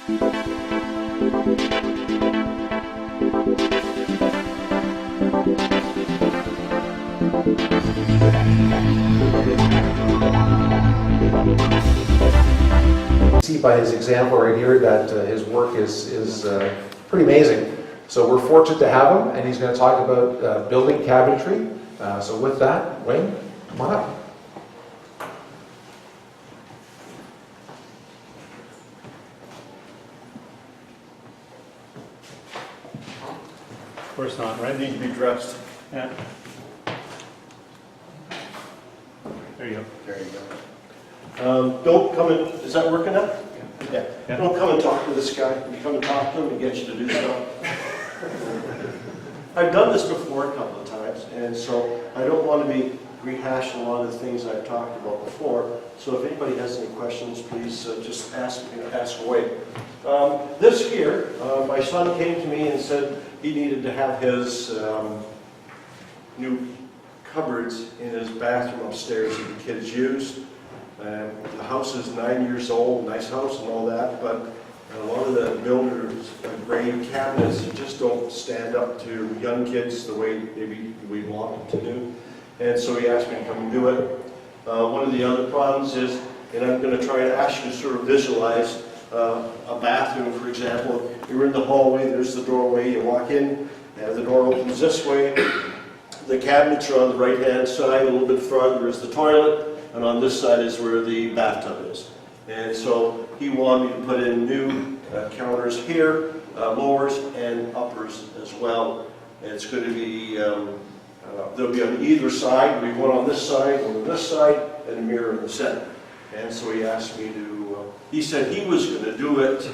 See by his example right here that his work is pretty amazing. So we're fortunate to have him, and he's going to talk about building cabinetry. So with that, Wayne, come on up. Of course not, right? Need to be dressed. Yeah. There you go. There you go. Don't come and, is that working up? Yeah. Don't come and talk to this guy. You come and talk to him and get you to do stuff. I've done this before a couple of times, and so I don't want to be rehashing a lot of the things I've talked about before. So if anybody has any questions, please just ask away. This here, my son came to me and said he needed to have his new cupboards in his bathroom upstairs that the kids use. The house is 9 years old, nice house and all that, but a lot of the builders' grade cabinets just don't stand up to young kids the way maybe we want them to do. And so he asked me to come and do it. One of the other problems is, and I'm going to try to ask you to sort of visualize a bathroom, for example. You're in the hallway, there's the doorway, you walk in, and the door opens this way. The cabinets are on the right-hand side, a little bit farther is the toilet, and on this side is where the bathtub is. And so he wanted me to put in new counters here, lowers and uppers as well. And it's going to be, they'll be on either side. There'll be one on this side, one on this side, and a mirror in the center. And so he asked me to, he said he was going to do it,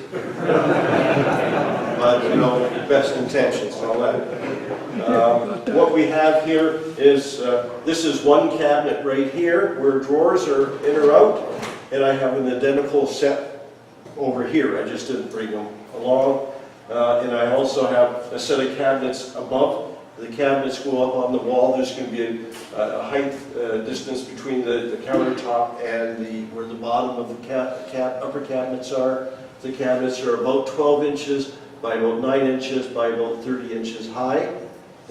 but you know, best intentions and all that. What we have here is, this is one cabinet right here where drawers are in or out, and I have an identical set over here. I just didn't bring them along. And I also have a set of cabinets above. The cabinets go up on the wall. There's going to be a height distance between the countertop and where the bottom of the upper cabinets are. The cabinets are about 12 inches by about 9 inches by about 30 inches high.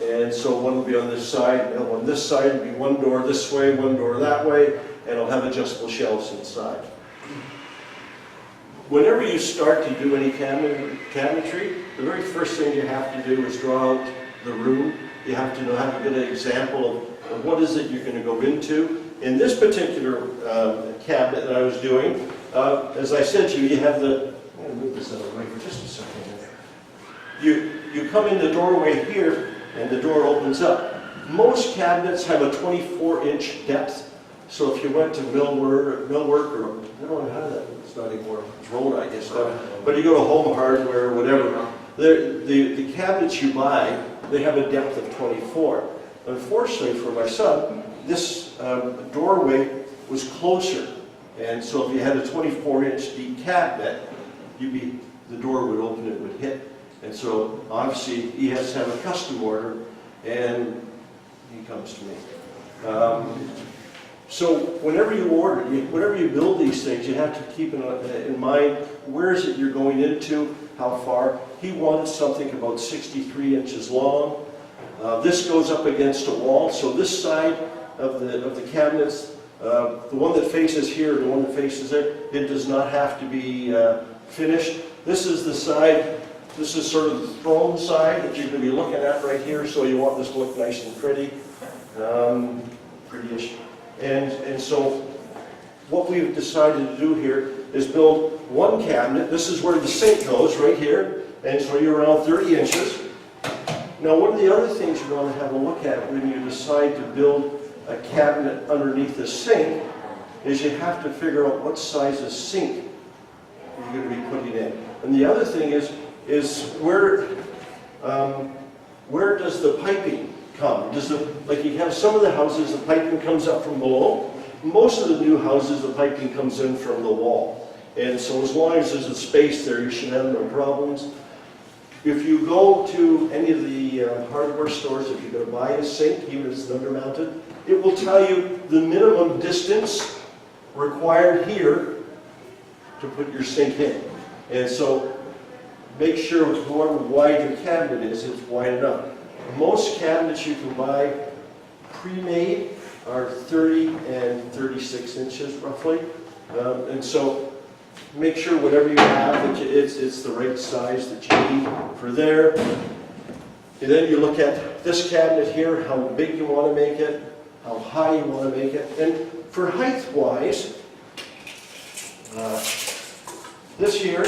And so one will be on this side, and on this side will be one door this way, one door that way, and it'll have adjustable shelves inside. Whenever you start to do any cabinetry, the very first thing you have to do is draw out the room. You have to have a good example of what is it you're going to go into. In this particular cabinet that I was doing, as I said to you, you have the, I'm going to move this out of the way for just a second. You come in the doorway here, and the door opens up. Most cabinets have a 24-inch depth. So if you went to Millwork, or I don't know how that, it's not anymore, it's Rhode, I guess, but you go to Home Hardware, whatever, the cabinets you buy, they have a depth of 24. Unfortunately for my son, this doorway was closer. And so if you had a 24-inch deep cabinet, the door would open, it would hit. And so obviously he has to have a custom order, and he comes to me. So whenever you order, whenever you build these things, you have to keep in mind where is it you're going into, how far. He wanted something about 63 inches long. This goes up against a wall, so this side of the cabinets, the one that faces here, the one that faces there, it does not have to be finished. This is the side. This is sort of the throne side that you're going to be looking at right here, so you want this to look nice and pretty, pretty-ish. And so what we've decided to do here is build one cabinet. This is where the sink goes, right here, and so you're around 30 inches. Now, one of the other things you're going to have a look at when you decide to build a cabinet underneath the sink is you have to figure out what size of sink you're going to be putting in. And the other thing is where does the piping come? Like you have some of the houses, the piping comes up from below. Most of the new houses, the piping comes in from the wall. And so as long as there's a space there, you should have no problems. If you go to any of the hardware stores, if you're going to buy a sink, even if it's undermounted, it will tell you the minimum distance required here to put your sink in. And so make sure however wide your cabinet is, it's wide enough. Most cabinets you can buy pre-made are 30 and 36 inches roughly. And so make sure whatever you have, that it's the right size that you need for there. And then you look at this cabinet here, how big you want to make it, how high you want to make it. And for height-wise, this here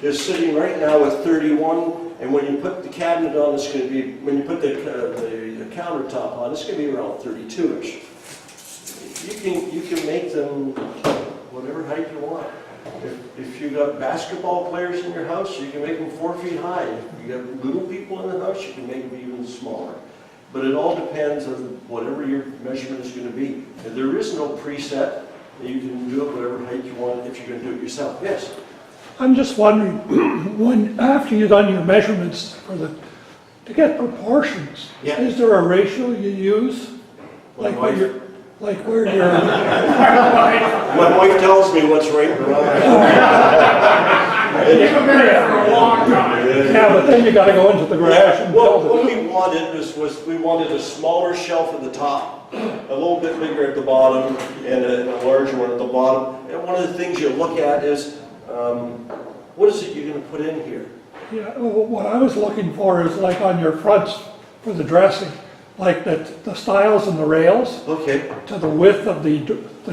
is sitting right now at 31, and when you put the cabinet on, it's going to be, when you put the countertop on, it's going to be around 32-ish. You can make them whatever height you want. If you got basketball players in your house, you can make them 4 feet high. If you got little people in the house, you can make them even smaller. But it all depends on whatever your measurement is going to be. And there is no preset. You can do it whatever height you want if you're going to do it yourself. Yes? I'm just wondering, when after you've done your measurements to get proportions, Yeah. is there a ratio you use? My wife. Like where you're, My wife tells me what's right and wrong. yeah, but then you gotta go into the garage and Well, build what it. we wanted was we wanted a smaller shelf at the top, a little bit bigger at the bottom, and a larger one at the bottom. And one of the things you look at is, what is it you're going to put in here? Yeah, well, what I was looking for is like on your fronts for the dressing, like the stiles and the rails Okay. to the width of the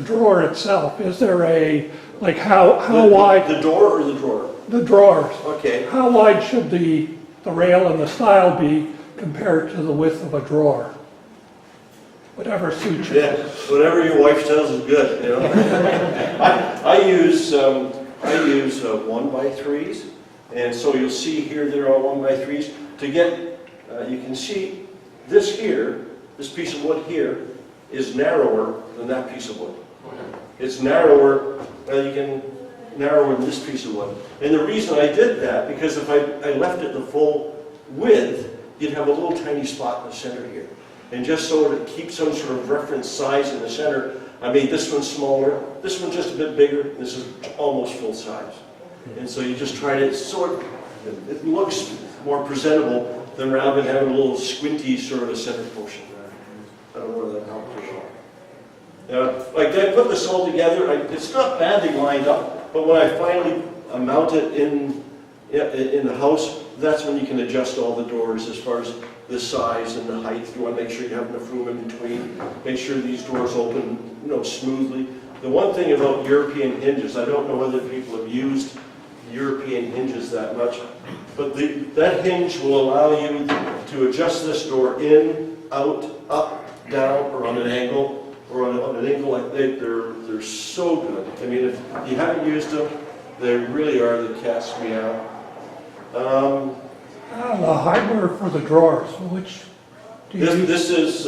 drawer itself. Is there a, like how wide, The door or the drawer? the drawers? Okay. How wide should the rail and the stile be compared to the width of a drawer? Whatever suits you. Yeah, whatever your wife tells is good, you know. I use 1x3s, and so you'll see here they're all 1x3s. To get, you can see this here, this piece of wood here, is narrower than that piece of wood. It's narrower, you can narrower than this piece of wood. And the reason I did that, because if I left it the full width, you'd have a little tiny spot in the center here. And just so to keep some sort of reference size in the center, I made this one smaller, this one just a bit bigger, and this is almost full size. And so you just try to sort, it looks more presentable than rather than having a little squinty sort of a center portion there. I don't know whether that helps or not. Like I put this all together, it's not badly lined up, but when I finally mount it in the house, that's when you can adjust all the doors as far as the size and the height. You want to make sure you have enough room in between. Make sure these doors open, smoothly. The one thing about European hinges, I don't know whether people have used European hinges that much, but that hinge will allow you to adjust this door in, out, up, down, or on an angle, or on an angle like that. They're so good. I mean, if you haven't used them, they really are the cat's meow. The hardware for the drawers, which do you use? This is,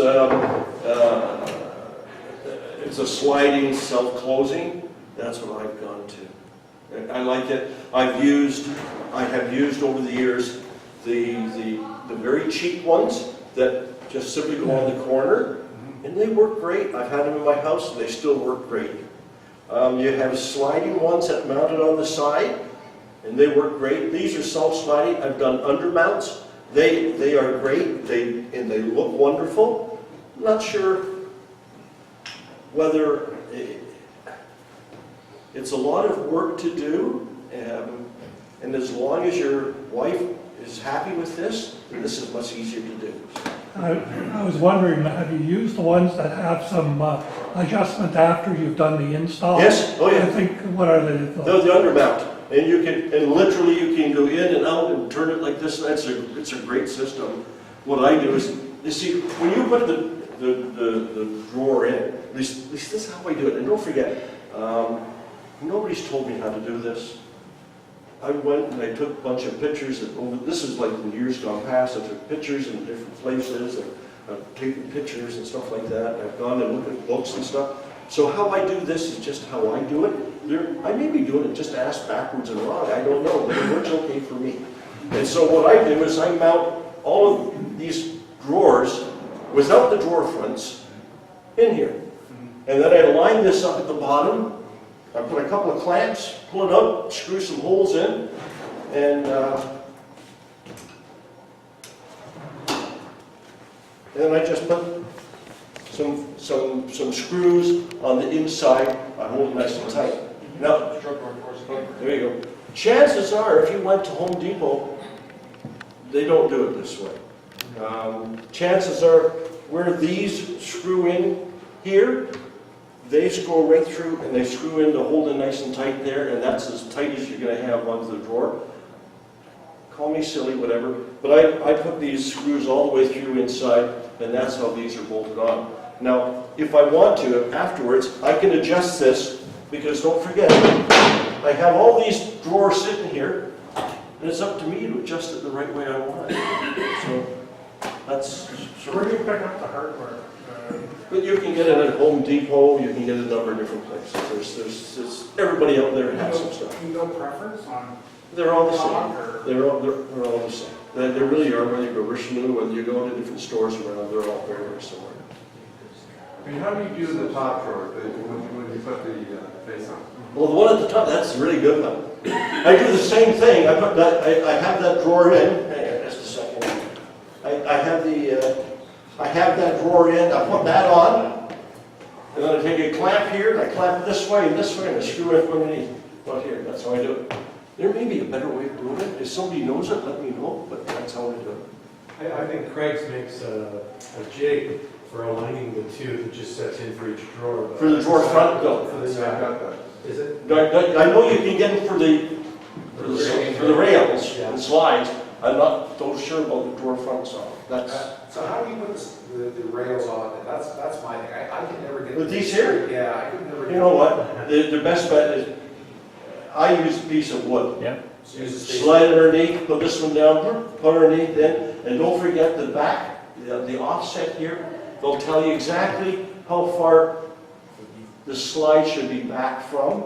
it's a sliding self-closing. That's what I've gone to. I like it. I have used over the years the very cheap ones that just simply go on the corner, and they work great. I've had them in my house, and they still work great. You have sliding ones that mounted on the side, and they work great. These are self-sliding. I've done undermounts. They are great. They look wonderful. I'm not sure whether it's a lot of work to do, and as long as your wife is happy with this, then this is much easier to do. I was wondering, have you used the ones that have some adjustment after you've done the install? Yes. Oh, yeah. I think, what are they? The undermount, and literally you can go in and out and turn it like this. It's a great system. What I do is, you see, when you put the drawer in, at least this is how I do it. And don't forget, nobody's told me how to do this. I went and I took a bunch of pictures. This is like in years gone past. I took pictures in different places, and I've taken pictures and stuff like that. And I've gone and looked at books and stuff. So how I do this is just how I do it. I may be doing it just ass backwards and wrong. I don't know, but it works okay for me. And so what I do is I mount all of these drawers without the drawer fronts in here. And then I line this up at the bottom, I put a couple of clamps, pull it out, screw some holes in, and then I just put some screws on the inside. I hold it nice and tight. Now, there you go. Chances are, if you went to Home Depot, they don't do it this way. Chances are, where these screw in here, they go right through and they screw in to hold it nice and tight there, and that's as tight as you're going to have onto the drawer. Call me silly, whatever, but I put these screws all the way through inside, and that's how these are bolted on. Now, if I want to, afterwards, I can adjust this, because don't forget, I have all these drawers sitting here, and it's up to me to adjust it the right way I want it. So, that's... Where do you pick up the hardware? But you can get it at Home Depot, you can get it a number of different places. There's everybody out there has some stuff. No preference on They're all the stock same. or? They're all the same. They really are, whether you go Richelieu, whether you go to different stores around, they're all very, very similar. And how do you do the top drawer, when you put the face on? Well, the one at the top, that's a really good one. I do the same thing. I put that. I have that drawer in. Hang on just a second. I have that drawer in. I put that on, and then I take a clamp here and I clamp it this way, and I screw it underneath. Right here. That's how I do it. There may be a better way of doing it. If somebody knows it, let me know. But that's how I do it. I think Craig's makes a jig for aligning the two that just sets in for each drawer. For the drawer front, no. For the Yeah, I side. got that. Is it? I know you can get them for the rails and slides. I'm not so sure about the drawer front, so that's. So how do you put the rails on? That's my thing. I can never get. With these here? Yeah, I could never. You know what? The best bet is, I use a piece of wood. Yeah. Slide it underneath, put this one down, put underneath in, and don't forget the back, the offset here. They'll tell you exactly how far the slide should be back from.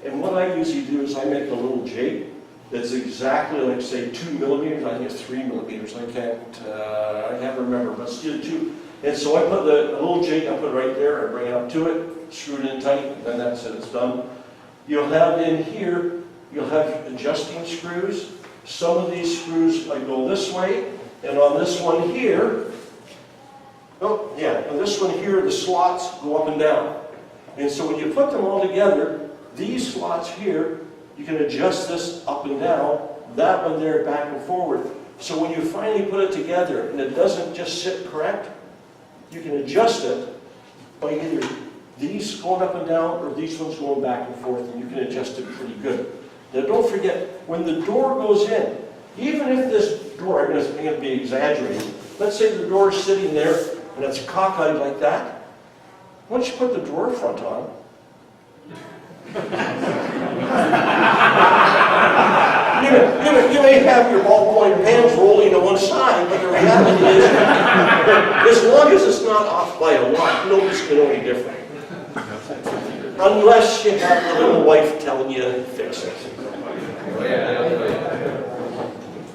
And what I usually do is I make a little jig that's exactly like, say, 2 millimeters. I think it's 3 millimeters. I can't remember, but it's still 2. And so I put the little jig, I put it right there, I bring it up to it, screw it in tight, and then that's it, it's done. You'll have in here, you'll have adjusting screws. Some of these screws like go this way, and on this one here, oh yeah, on this one here, the slots go up and down. And so when you put them all together, these slots here, you can adjust this up and down, that one there back and forward. So when you finally put it together and it doesn't just sit correct, you can adjust it by either these going up and down or these ones going back and forth, and you can adjust it pretty good. Now don't forget, when the door goes in, even if this door, I'm going to be exaggerating, let's say the door is sitting there and it's cockeyed like that, once you put the drawer front on, you may have your ballpoint pens rolling to one side, but the reality is, as long as it's not off by a lot, nobody's going to know any different. Unless you have the little wife telling you to fix it.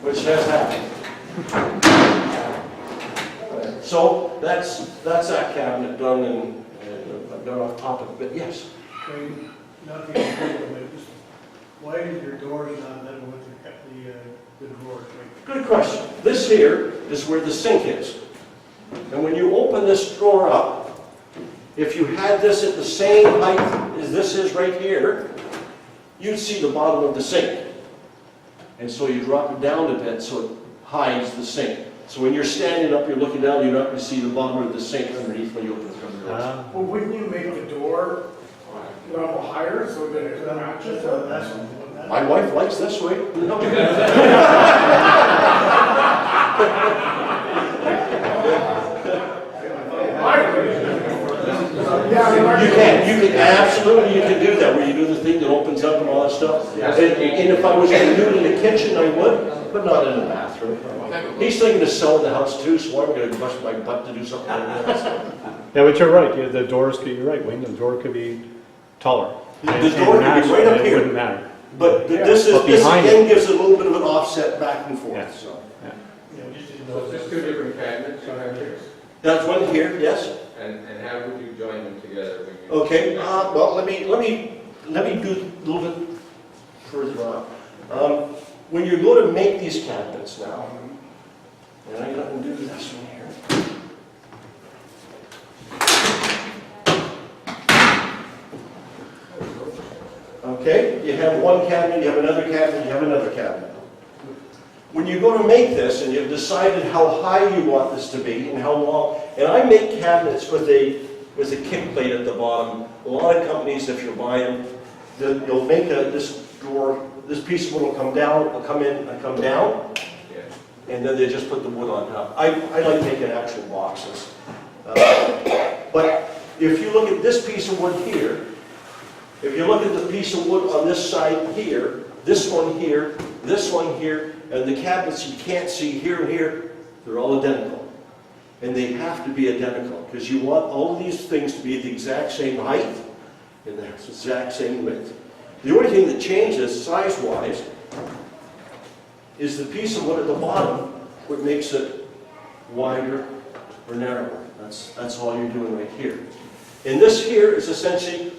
Which has happened. So that's that cabinet done, and I've got off topic, but yes. Not the important, just why is your doors not done with the drawers? Good question. This here is where the sink is. And when you open this drawer up, if you had this at the same height as this is right here, you'd see the bottom of the sink. And so you drop it down a bit so it hides the sink. So when you're standing up, you're looking down, you're not going to see the bottom of the sink underneath when you open the front door. Well, wouldn't you make the door level higher so that it matches? My wife likes this way. You can absolutely, you can do that, where you do the thing that opens up and all that stuff. And if I was going to do it in the kitchen, I would, but not in the bathroom. He's thinking of selling the house too, so I'm going to bust my butt to do something like that. Yeah, but you're right. The doors could, you're right, Wayne. The door could be taller. The door could be right up It here. wouldn't matter. But this behind again gives it a little bit of an offset back and forth. Yeah. So. So there's two different cabinets you have here, That's one here, yes. and how would you join them together? When you Okay. Well, let me let me do a little bit further on. When you go to make these cabinets now, and I'm going to do this one here. Okay, you have one cabinet, you have another cabinet, you have another cabinet. When you go to make this and you've decided how high you want this to be and how long, and I make cabinets with a kick plate at the bottom. A lot of companies, if you're buying, they'll make this drawer, this piece of wood will come down, will come in and come down, and then they just put the wood on top. I like making actual boxes. But if you look at this piece of wood here, if you look at the piece of wood on this side here, this one here, and the cabinets you can't see here and here, they're all identical. And they have to be identical, because you want all of these things to be the exact same height and the exact same width. The only thing that changes size-wise is the piece of wood at the bottom, what makes it wider or narrower. That's all you're doing right here. And this here is essentially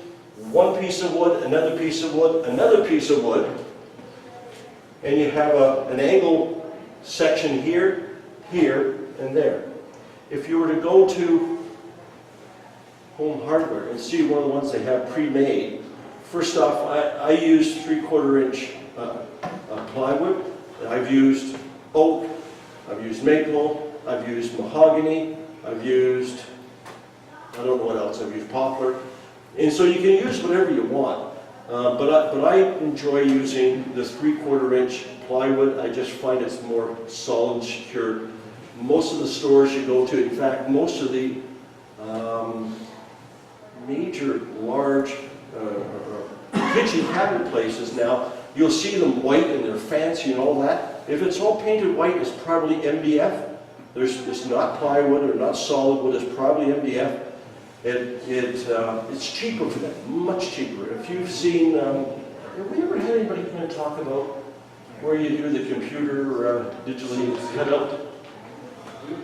one piece of wood, another piece of wood, another piece of wood, and you have an angle section here, here, and there. If you were to go to Home Hardware and see one of the ones they have pre-made, first off, I use 3/4 inch plywood. I've used oak, I've used maple, I've used mahogany, I've used, I don't know what else, I've used poplar. And so you can use whatever you want. But I enjoy using the 3/4 inch plywood. I just find it's more solid and secure. Most of the stores you go to, in fact, most of the major large kitchen cabinet places now, you'll see them white and they're fancy and all that. If it's all painted white, it's probably MDF. It's not plywood or not solid wood, it's probably MDF. It's cheaper for them, much cheaper. If you've seen, have we ever had anybody come and talk about where you do the computer digitally cut out?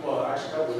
Well, actually,